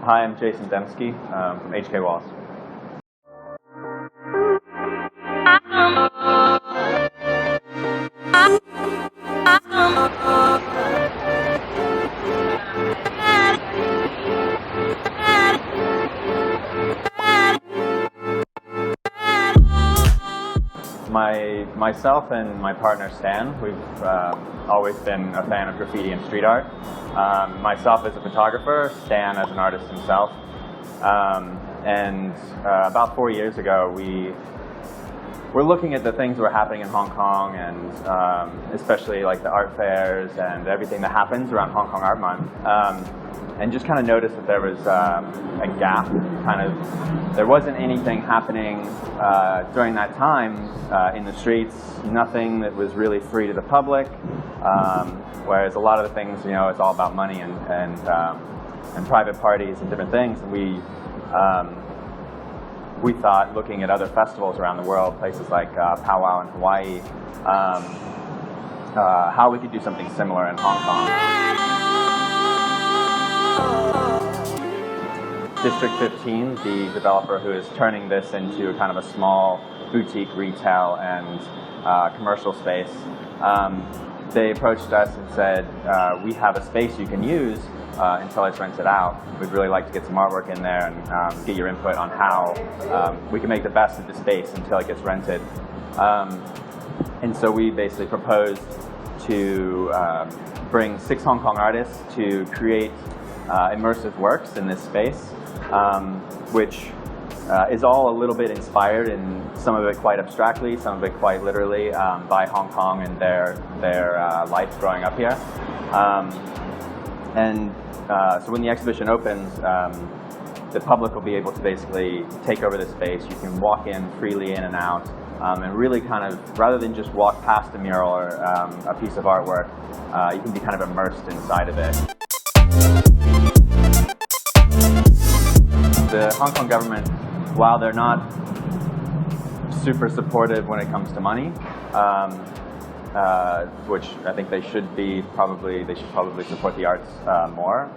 Hi, I'm Jason Demsky from HKWalls. Myself and my partner Stan, we've always been a fan of graffiti and street art. Myself as a photographer, Stan as an artist himself. About 4 years ago, we were looking at the things that were happening in Hong Kong, and especially like the art fairs and everything that happens around Hong Kong Art Month. And just kind of noticed that there was a gap. There wasn't anything happening during that time in the streets. Nothing that was really free to the public. Whereas a lot of the things, it's all about money and private parties and different things. And we thought, looking at other festivals around the world, places like Powwow in Hawaii, how we could do something similar in Hong Kong. District 15, the developer who is turning this into kind of a small boutique retail and commercial space, they approached us and said, we have a space you can use until it's rented out. We'd really like to get some artwork in there and get your input on how we can make the best of the space until it gets rented. And so we basically proposed to bring 6 Hong Kong artists to create immersive works in this space, which is all a little bit inspired, and some of it quite abstractly, some of it quite literally, by Hong Kong and their life growing up here. So when the exhibition opens, the public will be able to basically take over the space. You can walk in freely in and out, and really kind of, rather than just walk past a mural or a piece of artwork, you can be kind of immersed inside of it. The Hong Kong government, while they're not super supportive when it comes to money, which I think they should be, they should probably support the arts more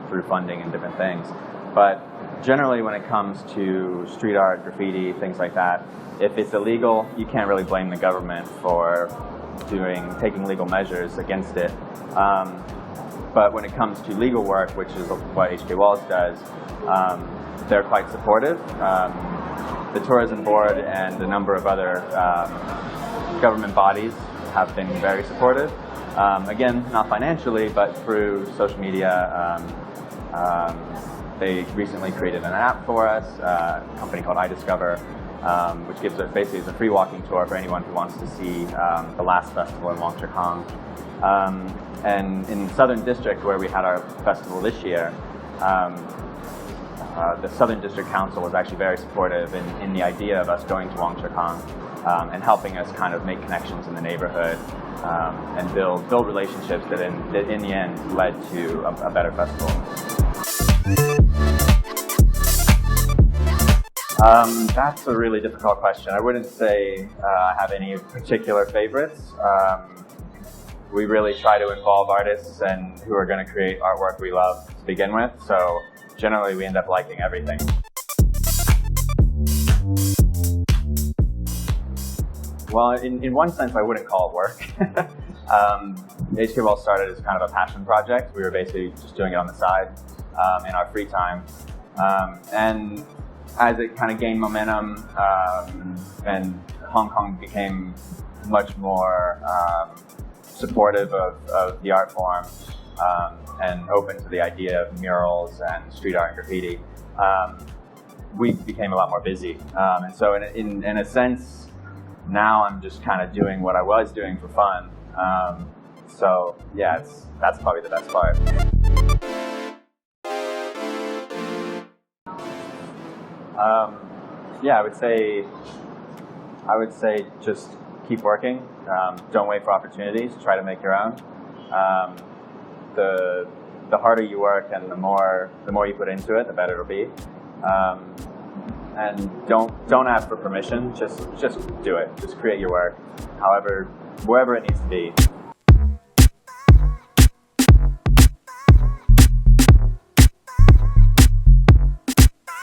through funding and different things. But generally, when it comes to street art, graffiti, things like that, if it's illegal, you can't really blame the government for taking legal measures against it. But when it comes to legal work, which is what HKWalls does, they're quite supportive. The Tourism Board and a number of other government bodies have been very supportive. Again, not financially, but through social media. They recently created an app for us, a company called I Discover, which gives us basically a free walking tour for anyone who wants to see the last festival in Wong Chuk Hong. And in Southern District, where we had our festival this year, the Southern District Council was actually very supportive in the idea of us going to Wong Chuk Hong and helping us kind of make connections in the neighborhood and build relationships that in the end led to a better festival. That's a really difficult question. I wouldn't say I have any particular favorites. We really try to involve artists and who are going to create artwork we love to begin with, so generally we end up liking everything. Well, in one sense, I wouldn't call it work. HKWalls started as kind of a passion project. We were basically just doing it on the side in our free time. And as it kind of gained momentum and Hong Kong became much more supportive of the art form and open to the idea of murals and street art and graffiti, we became a lot more busy. And so in a sense, now I'm just kind of doing what I was doing for fun. So yeah, that's probably the best part. Yeah, I would say just keep working. Don't wait for opportunities. Try to make your own. The harder you work and the more you put into it, the better it'll be. And don't ask for permission. Just do it. Just create your work, wherever it needs to be.